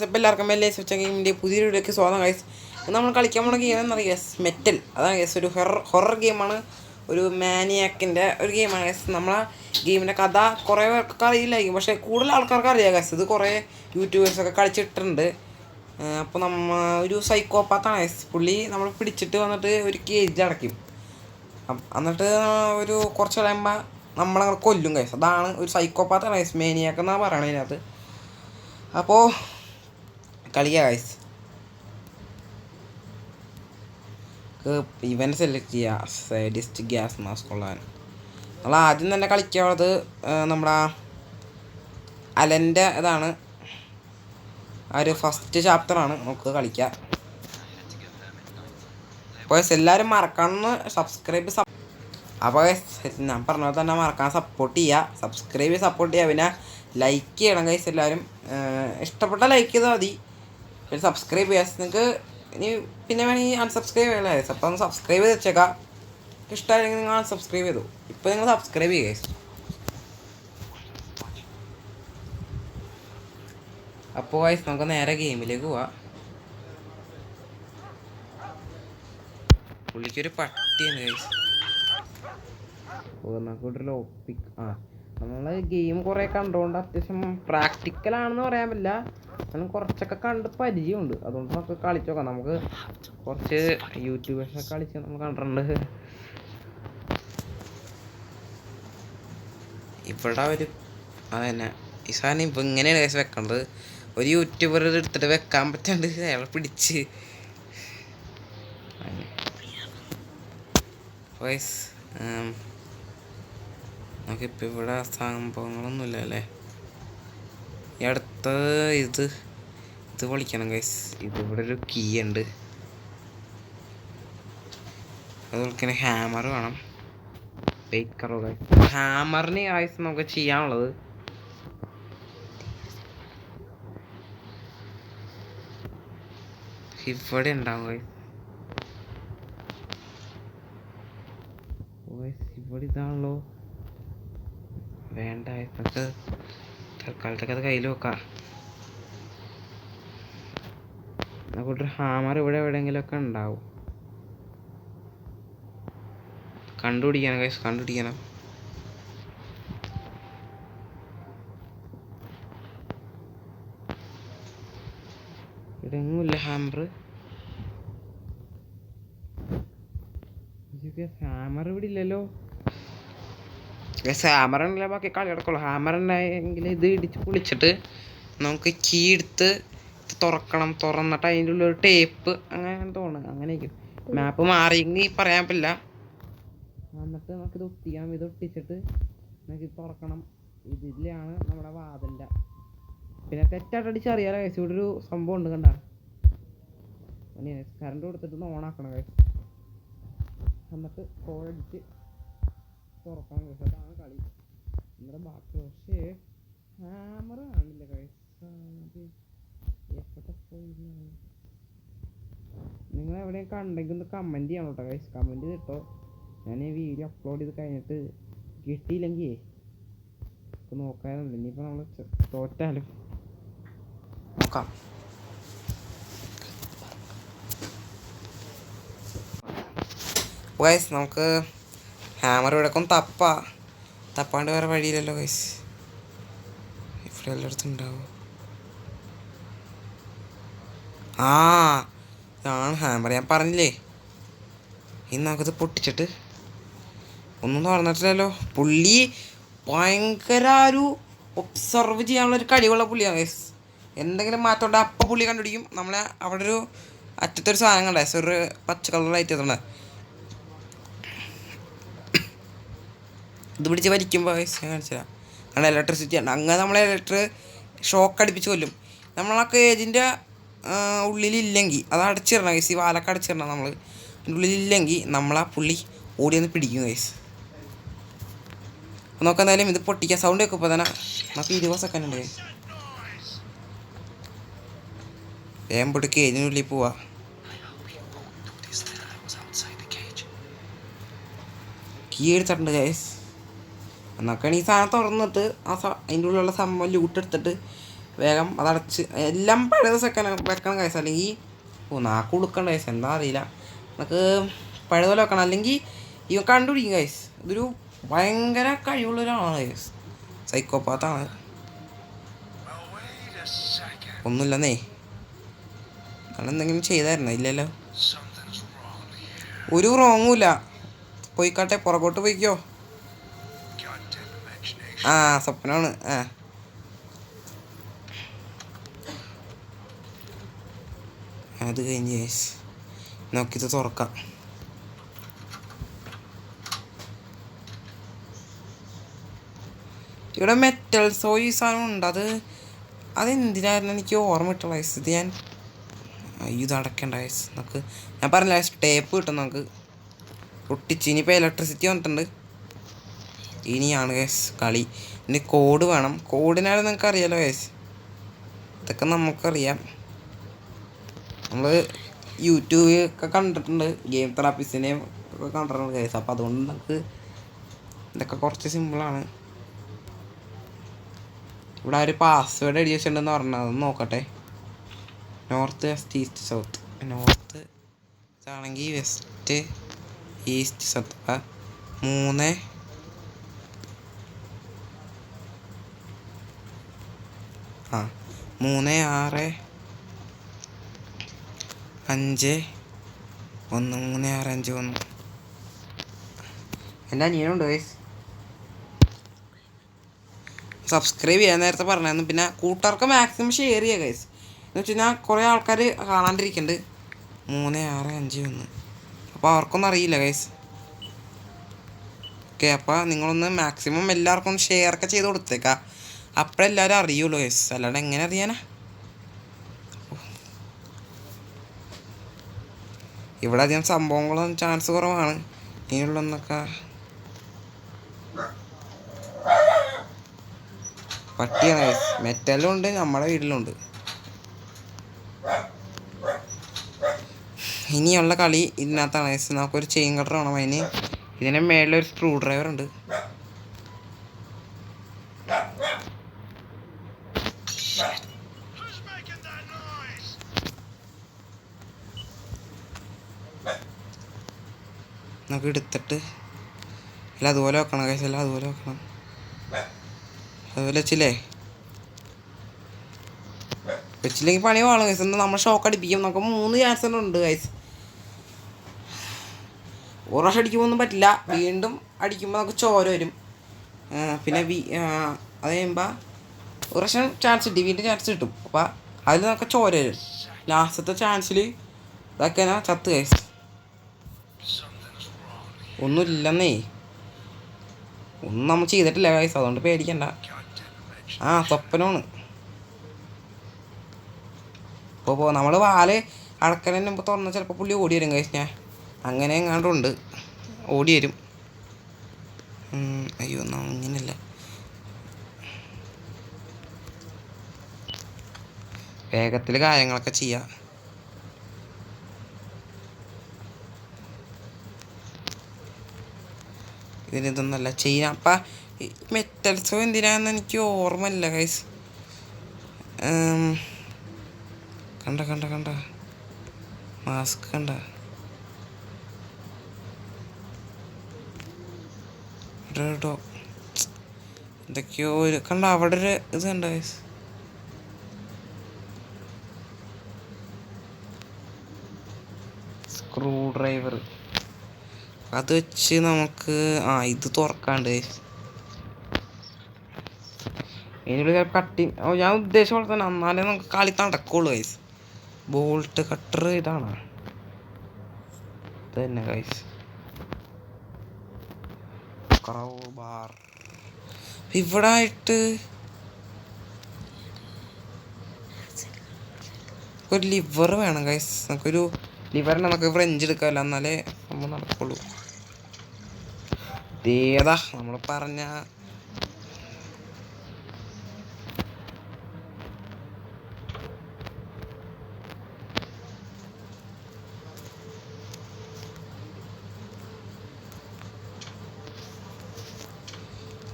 അപ്പോൾ എല്ലാവർക്കും മെല്ലെ സ്വിച്ച് ഗെയിമിൻ്റെ പുതിയൊരു വീഡിയോക്ക് സ്വാഗതം ഗൈസ്. നമ്മൾ കളിക്കാൻ പോകുന്ന ഗെയിം എന്നറിയാം ഗൈസ്, മെറ്റൽ. അതാണ് ഗൈസ്, ഒരു ഹൊറർ ഗെയിമാണ്, ഒരു മാനിയാക്കിൻ്റെ ഒരു ഗെയിമാണ് ഗൈസ്. നമ്മളെ ഗെയിമിൻ്റെ കഥ കുറേ പേർക്കൊക്കെ അറിയില്ലായിരിക്കും, പക്ഷേ കൂടുതൽ ആൾക്കാർക്ക് അറിയാം ഗൈസ്. ഇത് കുറേ യൂട്യൂബേഴ്സൊക്കെ കളിച്ചിട്ടുണ്ട്. അപ്പോൾ ഒരു സൈക്കോപാത്താണ് ഗൈസ്. പുള്ളി നമ്മൾ പിടിച്ചിട്ട് വന്നിട്ട് ഒരു കേജിൽ അടയ്ക്കും. എന്നിട്ട് ഒരു കുറച്ച് കഴിയുമ്പോൾ നമ്മളങ്ങനെ കൊല്ലും ഗൈസ്. അതാണ് ഒരു സൈക്കോപാത്താണ് ഗൈസ്, മാനിയാക്ക് എന്നാണ് പറയണത് ഇതിനകത്ത്. അപ്പോൾ കളിക്കുക ഗൈസ്. ഇവൻറ്റ് സെലക്ട് ചെയ്യുക, സൈഡിസ്റ്റ് ഗ്യാസ് മാസ്ക് ഉള്ളവൻ. നമ്മൾ ആദ്യം തന്നെ കളിക്കാനുള്ളത് നമ്മുടെ അലൻ്റെ ഇതാണ്, ആ ഒരു ഫസ്റ്റ് ചാപ്റ്ററാണ് നമുക്ക് കളിക്കുക. അപ്പോൾ എല്ലാവരും മറക്കാമെന്ന് സബ്സ്ക്രൈബ്. അപ്പോൾ ഞാൻ പറഞ്ഞത് തന്നെ മറക്കാൻ സപ്പോർട്ട് ചെയ്യുക, സപ്പോർട്ട് ചെയ്യുക. പിന്നെ ലൈക്ക് ചെയ്യണം ഗൈസ് എല്ലാവരും. ഇഷ്ടപ്പെട്ട ലൈക്ക് ചെയ്താൽ മതി, പിന്നെ സബ്സ്ക്രൈബ് ചെയ്യുക. നിങ്ങൾക്ക് ഇനി പിന്നെ വേണമെങ്കിൽ അൺസബ്സ്ക്രൈബ് ചെയ്യണം ഗൈസ്. അപ്പോൾ ഒന്ന് സബ്സ്ക്രൈബ് ചെയ്ത് വെച്ചേക്കാം. ഇഷ്ടമായില്ലെങ്കിൽ നിങ്ങൾ അൺസബ്സ്ക്രൈബ് ചെയ്തു. ഇപ്പോൾ നിങ്ങൾ സബ്സ്ക്രൈബ് ചെയ്യുക ഗൈസ്. അപ്പോൾ ഗൈസ് നമുക്ക് നേരെ ഗെയിമിലേക്ക് പോവാം. പുള്ളിക്കൊരു പട്ടിയുണ്ട് ഗൈസ്. നമുക്കൊരു ലോപ്പിക്. നമ്മൾ ഗെയിം കുറേ കണ്ടുകൊണ്ട് അത്യാവശ്യം പ്രാക്ടിക്കലാണെന്ന് പറയാൻ പറ്റില്ല, എന്നാലും കുറച്ചൊക്കെ കണ്ട് പരിചയമുണ്ട്. അതുകൊണ്ട് നമുക്ക് കളിച്ചു നോക്കാം. നമുക്ക് കുറച്ച് യൂട്യൂബേഴ്സൊക്കെ കളിച്ച് നമ്മൾ കണ്ടിട്ടുണ്ട്. ഇവിടെ ഒരു അതന്നെ ഈ സാധനം ഇപ്പം ഇങ്ങനെയാണ് കേസ് വെക്കേണ്ടത്. ഒരു യൂട്യൂബർ എടുത്തിട്ട് വെക്കാൻ പറ്റാണ്ട് അയാളെ പിടിച്ച് വോയിസ്. നമുക്കിപ്പോൾ ഇവിടെ സംഭവങ്ങളൊന്നുമില്ല അല്ലേ. ഈ അടുത്ത ഇത് പൊളിക്കണം ഗൈസ്. ഇതിവിടെ ഒരു കീ ഉണ്ട്, അതുപോലെ ഹാമർ വേണം. വെയിറ്റ് കറോ ഗൈസ്. ഹാമറിന് ഗൈസ് നമുക്ക് ചെയ്യാനുള്ളത് ഇവിടെ ഉണ്ടാവും ഗൈസ്. ഇവിടെ ഇതാണല്ലോ വേണ്ട. നമുക്ക് തൽക്കാലത്തൊക്കെ അത് കയ്യിൽ വെക്കാം. നമുക്കൊരു ഹാമർ ഇവിടെ എവിടെയെങ്കിലുമൊക്കെ ഉണ്ടാവും. കണ്ടുപിടിക്കണം ഗൈസ്, കണ്ടുപിടിക്കണം. ഇവിടെയൊന്നുമില്ല ഹാമർ. ഹാമർ ഇവിടെ ഇല്ലല്ലോ. ഹാമർ ഉണ്ടല്ലോ, ബാക്കി കളി കിടക്കുള്ളൂ. ഹാമർ ഉണ്ടായെങ്കിൽ ഇത് ഇടിച്ച് പൊളിച്ചിട്ട് നമുക്ക് കീ എടുത്ത് തുറക്കണം. തുറന്നിട്ട് അതിൻ്റെ ഉള്ളിൽ ഒരു ടേപ്പ് അങ്ങനെ തോന്നുന്നു, അങ്ങനെയൊക്കെ. മാപ്പ് മാറിയെങ്കിൽ പറയാൻ പറ്റില്ല. എന്നിട്ട് നമുക്കിത് ഒട്ടിക്കണം. ഇത് ഒട്ടിച്ചിട്ട് നമുക്ക് തുറക്കണം. ഇതിലാണ് നമ്മുടെ വാതിലിൻ്റെ. പിന്നെ തെറ്റായിട്ട് അടിച്ചറിയാലോ കേസ്. ഇവിടെ ഒരു സംഭവം ഉണ്ട്, കണ്ട. കറണ്ട് കൊടുത്തിട്ട് ഓണാക്കണം കേസ്. എന്നിട്ട് കോഴടിച്ച് തുറക്കണം കേസ്. അതാണ് കളി നമ്മുടെ ബാക്കി. പക്ഷേ ഹാമർ കാണില്ല കേസ്. എപ്പോഴത്തെ പോയി നിങ്ങൾ എവിടെയും കണ്ടെങ്കിൽ ഒന്ന് കമൻറ്റ് ചെയ്യണം കേട്ടോ കേസ്. കമൻറ്റ് ചെയ്തിട്ടോ. ഞാൻ ഈ വീഡിയോ അപ്ലോഡ് ചെയ്ത് കഴിഞ്ഞിട്ട് കിട്ടിയില്ലെങ്കിൽ നോക്കാനുണ്ട്. ഇനിയിപ്പോൾ നമ്മൾ തോറ്റാലും നോക്കാം. ഗൈസ് നമുക്ക് ഹാമർ ഇവിടെ ഒന്ന് തപ്പാണ്ട് വേറെ വഴിയില്ലല്ലോ ഗൈസ്. ഇവിടെ എല്ലായിടത്തും ഉണ്ടാവും. ഇതാണ് ഹാമർ, ഞാൻ പറഞ്ഞില്ലേ. ഇനി നമുക്കിത് പൊട്ടിച്ചിട്ട് ഒന്നും തുറന്നിട്ടില്ലല്ലോ. പുള്ളി ഭയങ്കര ഒരു ഒബ്സർവ് ചെയ്യാനുള്ളൊരു കഴിവുള്ള പുള്ളിയാണ് ഗൈസ്. എന്തെങ്കിലും മാറ്റം ഉണ്ട് അപ്പം പുള്ളി കണ്ടുപിടിക്കും. നമ്മളെ അവിടെ ഒരു അറ്റത്തൊരു സാധനം കണ്ടേ, ഒരു പച്ച കളറായിട്ട് എത്തണ്ട. ഇത് പിടിച്ച് വലിക്കുമ്പോൾ ഗൈസ് ഞാൻ കാണിച്ചുതരാം. കാരണം ഇലക്ട്രിസിറ്റി ആണ്. അങ്ങനെ നമ്മളെ ഷോക്ക് അടിപ്പിച്ച് കൊല്ലും. നമ്മളാ കേജിൻ്റെ ഉള്ളിലില്ലെങ്കിൽ അത് അടച്ചിടണം ഗൈസ്. ഈ വാലൊക്കെ അടച്ചിടണം. നമ്മൾ അതിൻ്റെ ഉള്ളിലില്ലെങ്കിൽ നമ്മളാ പുള്ളി ഓടി ഒന്ന് പിടിക്കും ഗൈസ്. അപ്പോൾ നമുക്ക് എന്തായാലും ഇത് പൊട്ടിക്കാൻ സൗണ്ട് വെക്കുമ്പോൾ തന്നെ നമുക്ക് 20 സെക്കൻഡ് ഉണ്ട് ഗൈസ്. വേഗം പൊട്ടി കേജിനുള്ളിൽ പോവാ. കീ എടുത്തിട്ടുണ്ട് ഗൈസ്. എന്നൊക്കെയാണ് ഈ സാധനം തുറന്നിട്ട് അതിൻ്റെ ഉള്ളിലുള്ള സംഭവം ലൂട്ടെടുത്തിട്ട് വേഗം അതടച്ച് എല്ലാം പഴയ വെക്കണം കൈസ്. അല്ലെങ്കിൽ നാക്ക് കൊടുക്കണ്ട കൈസ്, എന്താ അറിയില്ല. നമുക്ക് പഴയതുപോലെ വെക്കണം, അല്ലെങ്കിൽ ഇവ കണ്ടുപിടിക്കും കൈസ്. ഇതൊരു ഭയങ്കര കഴിവുള്ള ഒരാളാണ് കൈസ്, സൈക്കോപാത്താണ്. ഒന്നുമില്ലെന്നേ, നമ്മളെന്തെങ്കിലും ചെയ്തായിരുന്നോ? ഇല്ലല്ലോ, ഒരു റോങ്ങുമില്ല. പോയിക്കാട്ടെ, പുറകോട്ട് പോയിക്കോ. ആ സ്വപ്നമാണ്. അത് കഴിഞ്ഞ് നോക്കിയത് തുറക്കാം. ഇവിടെ മെറ്റൽസോ ഈ സാധനം ഉണ്ട്. അതെന്തിനായിരുന്നു എനിക്ക് ഓർമ്മ കിട്ടുള്ള വയസ്സ്. ഇത് ഞാൻ ഇത് അടയ്ക്കേണ്ട വയസ്സ്. നമുക്ക് ഞാൻ പറഞ്ഞില്ല വയസ്സ്, ടേപ്പ് കിട്ടും നമുക്ക് ഒട്ടിച്ച്. ഇനിയിപ്പോൾ ഇലക്ട്രിസിറ്റി വന്നിട്ടുണ്ട്. ഇനിയാണ് വയസ്സ് കളി. ഇനി കോഡ് വേണം. കോഡിനാലും നിങ്ങൾക്ക് അറിയാലോ വയസ്സ്, ഇതൊക്കെ നമുക്കറിയാം. നമ്മൾ യൂട്യൂബിൽ ഒക്കെ കണ്ടിട്ടുണ്ട്, ഗെയിം തെറാപ്പിസ്റ്റിനെയും ഒക്കെ കണ്ടിട്ടുണ്ട് കേസ്. അപ്പോൾ അതുകൊണ്ട് നമുക്ക് ഇതൊക്കെ കുറച്ച് സിമ്പിളാണ്. ഇവിടെ ഒരു പാസ്വേഡ് എഴുതി വെച്ചിട്ടുണ്ടെന്ന് പറഞ്ഞത്, അതൊന്ന് നോക്കട്ടെ. North west east south. North ആണെങ്കിൽ വെസ്റ്റ് ഈസ്റ്റ് സൗത്ത്. 3 3 6 5 1 3 6 5 1. എൻ്റെ അനിയനുണ്ട് ഗൈസ്. സബ്സ്ക്രൈബ് ചെയ്യാൻ നേരത്തെ പറഞ്ഞായിരുന്നു. പിന്നെ കൂട്ടുകാർക്ക് മാക്സിമം ഷെയർ ചെയ്യുക ഗൈസ്, എന്ന് വെച്ച് കഴിഞ്ഞാൽ കുറേ ആൾക്കാർ കാണാണ്ടിരിക്കുന്നുണ്ട്. 3 6 5 1. അപ്പോൾ അവർക്കൊന്നും അറിയില്ല ഗൈസ്. ഓക്കെ, അപ്പോൾ നിങ്ങളൊന്ന് മാക്സിമം എല്ലാവർക്കും ഒന്ന് ഷെയറൊക്കെ ചെയ്ത് കൊടുത്തേക്കാം. അപ്പോഴെല്ലാവരും അറിയുള്ളൂ ഗൈസ്, അല്ലാണ്ട് എങ്ങനെ അറിയാനാ. ഇവിടെ അധികം സംഭവങ്ങളും ചാൻസ് കുറവാണ്. ഇനിയുള്ളൊന്നൊക്കെ പട്ടിയാണ് ഗൈസ്. മെറ്റലും ഉണ്ട്, നമ്മുടെ വീട്ടിലുണ്ട്. ഇനിയുള്ള കളി ഇതിനകത്താണ് ഗൈസ്. നമുക്കൊരു ചെയിൻ കട്ടർ വേണം. അതിന് ഇതിന് മേളിലൊരു സ്ക്രൂ ഡ്രൈവർ ഉണ്ട്. നമുക്ക് എടുത്തിട്ട് എല്ലാം അതുപോലെ വെക്കണം ഗൈസ്, എല്ലാം അതുപോലെ വെക്കണം. അതുപോലെ വെച്ചില്ലെങ്കിൽ പണി വേണം ഗൈസ്. എന്താ നമ്മൾ ഷോക്ക് അടിപ്പിക്കും. നമുക്ക് 3 ചാൻസ് ഉണ്ട് ഗൈസ്. ഒരു പ്രാവശ്യം അടിക്കുമ്പോൾ ഒന്നും പറ്റില്ല, വീണ്ടും അടിക്കുമ്പോൾ നമുക്ക് ചോര വരും. പിന്നെ അത് കഴിയുമ്പോൾ ഒരു പ്രാവശ്യം ചാൻസ് കിട്ടി, വീണ്ടും ചാൻസ് കിട്ടും. അപ്പോൾ അതിൽ നമുക്ക് ചോര വരും. ലാസ്റ്റത്തെ ചാൻസിൽ ഇതൊക്കെ ചത്ത് ഗൈസ്. ഒന്നുമില്ലെന്നേ, ഒന്നും നമ്മൾ ചെയ്തിട്ടില്ല ഗൈസ്, അതുകൊണ്ട് പേടിക്കണ്ട. സ്വപ്നമാണ്. ഇപ്പോൾ നമ്മൾ വാല് അടക്കലിന് മുമ്പ് തുറന്ന് ചിലപ്പോൾ പുള്ളി ഓടി വരും ഗൈസ്. ഞാൻ അങ്ങനെ എങ്ങാണ്ടുണ്ട്, ഓടി വരും. അയ്യോ ഇങ്ങനെയല്ല, വേഗത്തിൽ കാര്യങ്ങളൊക്കെ ചെയ്യാം. ഇതിനിതൊന്നല്ല ചെയ്യാം. അപ്പം മെറ്റൽസോ എന്തിനാന്ന് എനിക്ക് ഓർമ്മയില്ല ഗൈസ്. കണ്ട മാസ്ക് കണ്ട, എന്തൊക്കെയോ ഒരു കണ്ട, അവിടെ ഒരു ഇത് കണ്ട ഗൈസ്. സ്ക്രൂ ഡ്രൈവർ, അത് വെച്ച് നമുക്ക് ഇത് തുറക്കാണ്ട് ഇനി കട്ടിങ്. ഞാൻ ഉദ്ദേശിച്ച പോലെ തന്നെ, എന്നാലേ നമുക്ക് കളി നടക്കുള്ളൂ ഗൈസ്. ബോൾട്ട് കട്ടർ ഇതാണ്, ഇത് തന്നെ ഗൈസ്. ക്രൗബാർ ഇവിടെ ആയിട്ട് ഒരു ലിവർ വേണം ഗൈസ്. നമുക്കൊരു ലിവറിനെ നമുക്ക് ഫ്രഞ്ച് എടുക്കാമല്ലോ, എന്നാലേ നമ്മൾ നടക്കുള്ളൂ. ഇതേതാ നമ്മൾ പറഞ്ഞ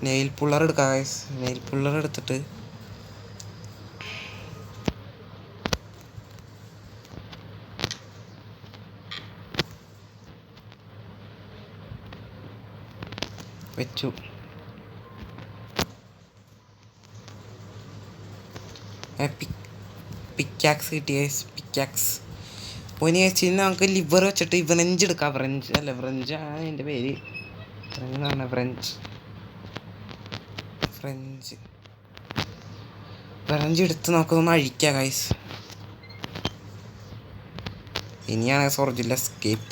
നെയിൽ പുള്ളർ എടുക്കാം ഗൈസ്. നെയിൽ പുള്ളർ എടുത്തിട്ട് വെച്ചു. പിക്കാക്സ് കിട്ടി ഗൈസ്, പിക്കാക്സ്. പോയിന് കഴിച്ച് കഴിഞ്ഞാൽ നമുക്ക് ലിവർ വെച്ചിട്ട് വ്രഞ്ച് എടുക്കാം. വ്രഞ്ച് അല്ല, വ്രഞ്ച് ആണ് എൻ്റെ പേര്. ഫ്രഞ്ച് ഫ്രഞ്ച് വ്രഞ്ച് എടുത്ത് നമുക്കൊന്ന് അഴിക്കാം ഗൈസ്. ഇനിയാണ് സോർജില്ല എസ്കേപ്പ്.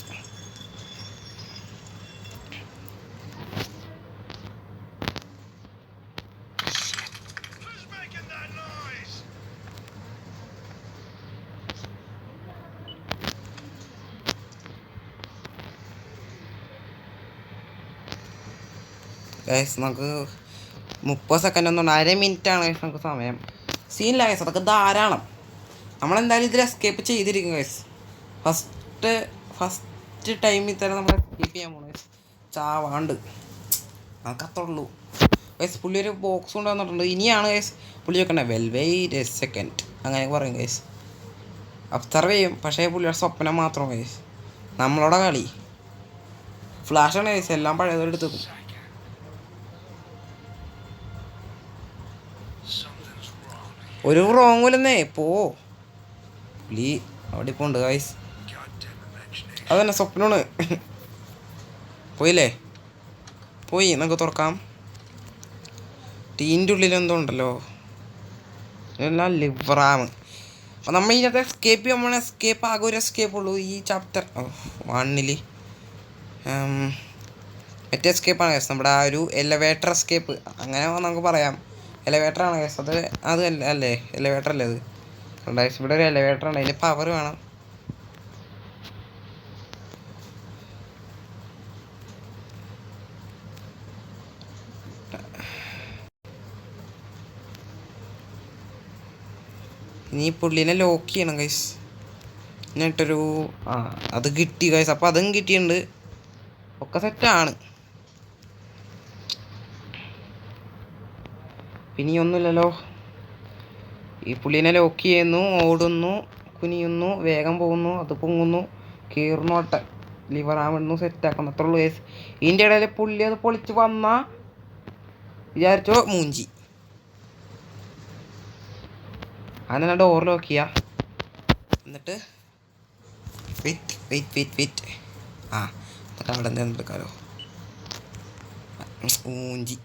ഗൈസ് നമുക്ക് 30 സെക്കൻഡ് ഒന്നും 1/2 മിനിറ്റാണ് ഗൈസ് നമുക്ക് സമയം. സീനില്ല ഗൈസ്, അതൊക്കെ ധാരാളം. നമ്മളെന്തായാലും ഇതിൽ എസ്കേപ്പ് ചെയ്തിരിക്കും ഗൈസ്. ഫസ്റ്റ് ടൈമിൽ തന്നെ നമ്മൾ എസ്കേപ്പ് ചെയ്യാൻ പോകണം ഗൈസ്, ചാവാണ്ട്. നമുക്കത്തുള്ളൂ ഗൈസ്. പുള്ളി ഒരു ബോക്സ് കൊണ്ട് വന്നിട്ടുണ്ട്. ഇനിയാണ് ഗൈസ് പുള്ളി വെക്കണ്ടേ. വെയിറ്റ് എ സെക്കൻഡ് അങ്ങനെ പറയും ഗൈസ്. ഒബ്സർവ് ചെയ്യും, പക്ഷേ പുള്ളിയുടെ സ്വപ്നം മാത്രം ഗൈസ്. നമ്മളോടെ കളി ഫ്ലാഷാണ് ഗൈസ്. എല്ലാം പഴയതെടുത്ത് വെക്കും. ഒരു റോങ്ങില്ലെന്നേ പോ. പുള്ളി അവിടെ ഇപ്പോൾ ഉണ്ട് ഗൈസ്. അതന്നെ സ്വപ്നമാണ്. പോയില്ലേ, പോയി. നമുക്ക് തുറക്കാം. ടീൻ്റെ ഉള്ളിൽ എന്തോ ഉണ്ടല്ലോ, എല്ലാം ലിവറാണ്. അപ്പം നമ്മൾ ഇതിനകത്ത് എസ്കേപ്പ് ചെയ്യുമ്പോൾ എസ്കേപ്പ് ആകെ ഒരു എസ്കേപ്പ് ഉള്ളൂ ഈ ചാപ്റ്റർ 1. മറ്റേ എസ്കേപ്പാണ് ഗൈസ്, നമ്മുടെ ആ ഒരു എലവേറ്റർ എസ്കേപ്പ് അങ്ങനെ നമുക്ക് പറയാം. എലവേറ്ററാണ് ഗൈസ്. അത് അല്ലേ എലവേറ്റർ അല്ലേ അത്? ഗൈസ് ഇവിടെ ഒരു എലവേറ്റർ ഉണ്ട്, അതിന് പവർ വേണം. ഇനി പുള്ളീനെ ലോക്ക് ചെയ്യണം ഗൈസ്. എന്നിട്ടൊരു അത് കിട്ടി ഗൈസ്. അപ്പോൾ അതും കിട്ടിയിട്ടുണ്ട്, ഒക്കെ സെറ്റാണ്. പിന്നെ ഒന്നുമില്ലല്ലോ. ഈ പുള്ളീനെ ലോക്ക് ചെയ്യുന്നു, ഓടുന്നു, കുനിയുന്നു, വേഗം പോകുന്നു, അത് പൊങ്ങുന്നു, കീർന്നോട്ടെ, ലിവറാമെന്നു സെറ്റാക്കുന്നു. അത്രയുള്ളൂ ഗൈസ്. ഇതിൻ്റെ ഇടയിൽ പുള്ളി അത് പൊളിച്ച് വന്നാൽ വിചാരിച്ചോ മൂഞ്ചി. അങ്ങനെ ഡോർ ലോക്ക് ചെയ്യുക. എന്നിട്ട് വെയിറ്റ് എന്നിട്ട് അവിടെ എന്തെങ്കിലും എടുക്കാമല്ലോ. മൂഞ്ചി.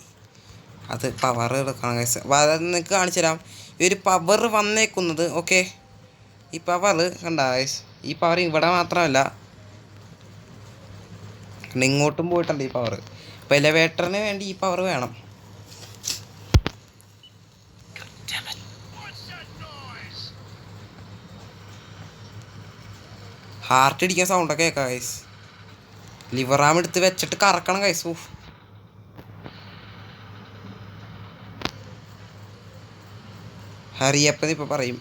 അത് പവർ എടുക്കണം ഗൈസ്. അപ്പോൾ അത് നിങ്ങൾക്ക് കാണിച്ചു തരാം. ഈ ഒരു പവർ വന്നേക്കുന്നത് ഓക്കെ. ഈ പവർ കണ്ട ഗൈസ്, ഈ പവർ ഇവിടെ മാത്രമല്ല, ഇങ്ങോട്ടും പോയിട്ടുണ്ട് ഈ പവർ. അപ്പോൾ എലവേറ്ററിന് വേണ്ടി ഈ പവർ വേണം. ഹാർട്ട് ഇടിക്കാൻ സൗണ്ടൊക്കെ കേൾക്കാം ഗൈസ്. ലിവറാം എടുത്ത് വെച്ചിട്ട് കറക്കണം ഗൈസ്. ഹറിയപ്പൻ ഇപ്പം പറയും.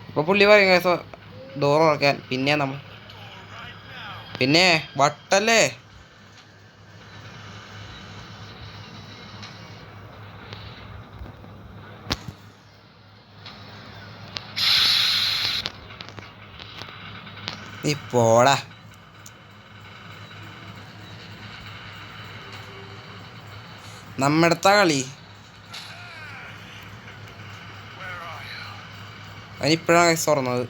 ഇപ്പോൾ പുള്ളി പറയും ഗൈസ് ഡോർ തുറക്കാൻ. പിന്നെ വട്ടല്ലേ. നീ പോടാ. നമ്മടുത്ത കളി അതിനിപ്പോഴാണ് ഗൈസ് തുറന്നത്.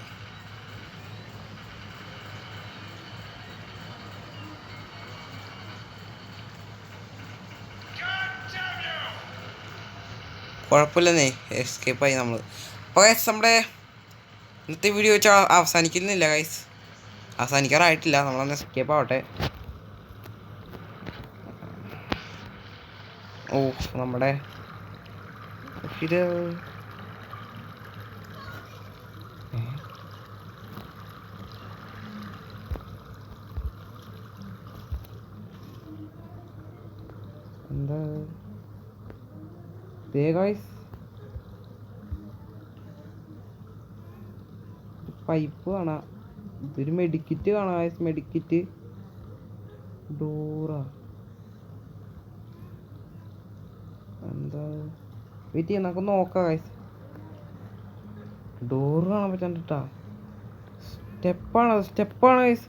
കുഴപ്പമില്ലെന്നേ, എസ്കേപ്പായി നമ്മൾ. അപ്പോൾ ഗൈസ് നമ്മുടെ ഇന്നത്തെ വീഡിയോ വെച്ചാൽ അവസാനിക്കുന്നില്ല ഗൈസ്, അവസാനിക്കാറായിട്ടില്ല. നമ്മളൊന്ന് എസ്കേപ്പ് ആവട്ടെ. നമ്മുടെ ഇത് എന്താ ഗൈസ്, പൈപ്പ് കാണാം. ഇതൊരു മെഡിക്കിറ്റ് കാണാം ഗൈസ്. മെഡിക്കിറ്റ് ഡോറാ. എന്താ വെയിറ്റ് ചെയ്യാം, നമുക്ക് നോക്കാം ഗൈസ്. ഡോറ് കാണാൻ പറ്റാണ്ടിട്ടാ. സ്റ്റെപ്പാണ് ഗൈസ്.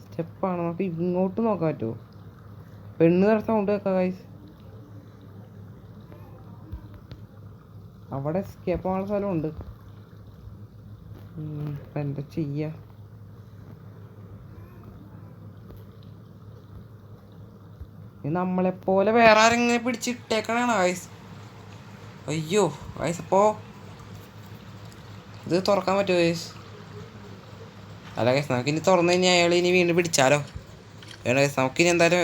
സ്റ്റെപ്പാണ്. നമുക്ക് ഇങ്ങോട്ട് നോക്കാൻ പറ്റുമോ? പെണ്ണ് തര സൗണ്ട് കേൾക്കാം ഗൈസ്. അവിടെ എസ്കേപ്പ് ആവാനുള്ള സ്ഥലമുണ്ട്. ഇപ്പം എന്താ ചെയ്യാ? നമ്മളെപ്പോലെ വേറെ ആരെങ്ങനെ പിടിച്ചിട്ടേക്കണേണോ ഗൈസ്? അയ്യോ ഗൈസ്, അപ്പോൾ ഇത് തുറക്കാൻ പറ്റുമോ ഗൈസ്? അല്ല ഗൈസ്, നമുക്കിനി തുറന്നു കഴിഞ്ഞാൽ അയാൾ ഇനി വീണ്ടും പിടിച്ചാലോ? വേണ്ട ഗൈസ്, നമുക്കിനി എന്തായാലും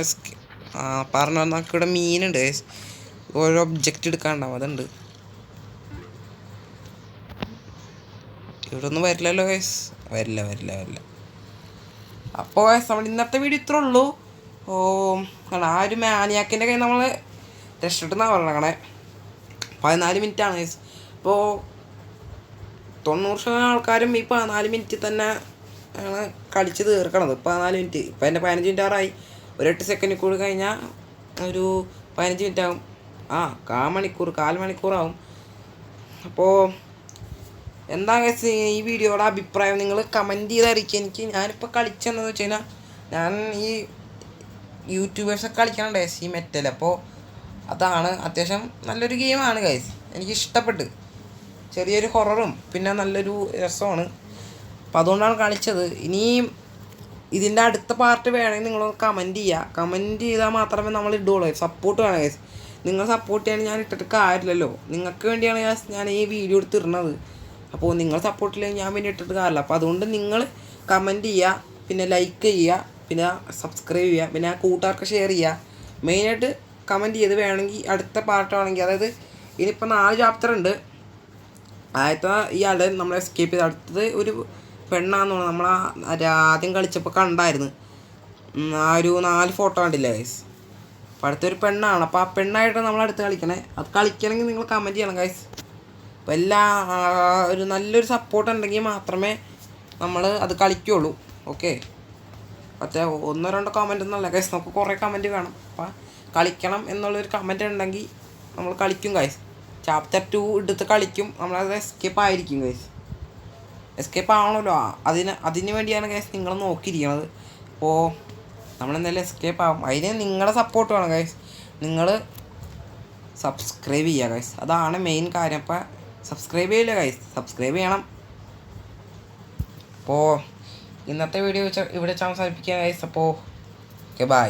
പറഞ്ഞു നമുക്കിവിടെ മീനുണ്ട് ഗൈസ്. ഓരോ ഒബ്ജക്റ്റ് എടുക്കാണ്ടാവും, അതുണ്ട്. ഇവിടെ ഒന്നും വരില്ലല്ലോ ഗൈസ്. വരില്ല. അപ്പോൾ ഗൈസ്, നമ്മൾ ഇന്നത്തെ വീഡിയോ ഇത്രേ ഉള്ളൂ. ആ ഒരു മാനിയാക്കിൻ്റെ കയ്യിൽ നമ്മൾ രക്ഷപ്പെട്ടെന്നാണ് പറഞ്ഞേ. 14 മിനിറ്റാണ് ഗൈസ്. അപ്പോൾ 90% ആൾക്കാരും ഈ 14 മിനിറ്റ് തന്നെ ആണ് കളിച്ച് തീർക്കണത്. 14 മിനിറ്റ്. ഇപ്പം എൻ്റെ 15 മിനിറ്റ് ആറായി. ഒരു 8 സെക്കൻഡിൽ കൂടി കഴിഞ്ഞാൽ ഒരു 15 മിനിറ്റ് ആകും. കാൽ മണിക്കൂറാവും. അപ്പോൾ എന്താ ഗൈസ് ഈ വീഡിയോയുടെ അഭിപ്രായം നിങ്ങൾ കമൻറ്റ് ചെയ്തറിയിക്കുക. ഞാനിപ്പോൾ കളിച്ചതെന്ന് വെച്ച് കഴിഞ്ഞാൽ, ഞാൻ ഈ യൂട്യൂബേഴ്സൊക്കെ കളിക്കണുണ്ട് ഗൈസ് ഈ മെറ്റൽ. അപ്പോൾ അതാണ് അത്യാവശ്യം നല്ലൊരു ഗെയിമാണ് ഗൈസ്. എനിക്കിഷ്ടപ്പെട്ട്. ചെറിയൊരു ഹൊററും പിന്നെ നല്ലൊരു രസമാണ്. അപ്പോൾ അതുകൊണ്ടാണ് കളിച്ചത്. ഇനിയും ഇതിൻ്റെ അടുത്ത പാർട്ട് വേണമെങ്കിൽ നിങ്ങൾ കമൻറ്റ് ചെയ്യുക. കമൻറ്റ് ചെയ്താൽ മാത്രമേ നമ്മൾ ഇടുകയുള്ളൂ. സപ്പോർട്ട് വേണം ഗൈസ്. നിങ്ങൾ സപ്പോർട്ട് ചെയ്യാൻ ഞാൻ ഇട്ടിട്ട് കാര്യമില്ലല്ലോ. നിങ്ങൾക്ക് വേണ്ടിയാണ് ഞാൻ ഈ വീഡിയോ എടുത്തിരുന്നത്. അപ്പോൾ നിങ്ങൾ സപ്പോർട്ടില്ലെങ്കിൽ ഞാൻ പിന്നെ ഇട്ടിട്ട് കാര്യമില്ല. അപ്പോൾ അതുകൊണ്ട് നിങ്ങൾ കമൻറ്റ് ചെയ്യുക, പിന്നെ ലൈക്ക് ചെയ്യുക, പിന്നെ സബ്സ്ക്രൈബ് ചെയ്യുക, പിന്നെ കൂട്ടുകാർക്ക് ഷെയർ ചെയ്യുക. മെയിനായിട്ട് കമൻറ്റ് ചെയ്ത് വേണമെങ്കിൽ അടുത്ത പാർട്ടാണെങ്കിൽ, അതായത് ഇനിയിപ്പോൾ 4 ചാപ്റ്റർ ഉണ്ട്. ആദ്യത്തെ ഇയാൾ നമ്മൾ എസ്കേപ്പ് ചെയ്ത്, അടുത്തത് ഒരു പെണ്ണാന്ന് തോന്നുന്നു. നമ്മൾ ആദ്യം കളിച്ചപ്പോൾ കണ്ടായിരുന്നു. ആ ഒരു 4 ഫോട്ടോ കണ്ടില്ല ഗൈസ്. അപ്പോൾ അടുത്തൊരു പെണ്ണാണ്. അപ്പോൾ ആ പെണ്ണായിട്ട് നമ്മൾ അടുത്ത് കളിക്കണേ. അത് കളിക്കണമെങ്കിൽ നിങ്ങൾ കമൻറ്റ് ചെയ്യണം ഗൈസ്. അപ്പോൾ ഒരു നല്ലൊരു സപ്പോർട്ട് ഉണ്ടെങ്കിൽ മാത്രമേ നമ്മൾ അത് കളിക്കുകയുള്ളൂ. ഓക്കെ, മറ്റേ 1-2 കമൻറ്റ് ഒന്നുമല്ല ഗൈസ്, നമുക്ക് കുറേ കമൻറ്റ് വേണം. അപ്പോൾ കളിക്കണം എന്നുള്ളൊരു കമൻറ്റ് ഉണ്ടെങ്കിൽ നമ്മൾ കളിക്കും ഗൈസ്. ചാപ്റ്റർ 2 എടുത്ത് കളിക്കും. നമ്മളത് എസ്കേപ്പ് ആയിരിക്കും ഗൈസ്. എസ്കേപ്പ് ആവണമല്ലോ. അതിന് വേണ്ടിയാണ് ഗൈസ് നിങ്ങൾ നോക്കിയിരിക്കുന്നത്. അപ്പോൾ നമ്മളെന്തായാലും എസ്കേപ്പ് ആവും. അതിന് നിങ്ങളുടെ സപ്പോർട്ട് വേണം ഗൈസ്. നിങ്ങൾ സബ്സ്ക്രൈബ് ചെയ്യുക ഗൈസ്. അതാണ് മെയിൻ കാര്യം. അപ്പോൾ സബ്സ്ക്രൈബ് ചെയ്യില്ല ഗൈസ്, സബ്സ്ക്രൈബ് ചെയ്യണം. അപ്പോൾ ഇന്നത്തെ വീഡിയോ ഇവിടെ അവസാനിപ്പിക്കുക ഗൈസ്. അപ്പോൾ ഓക്കെ, ബൈ.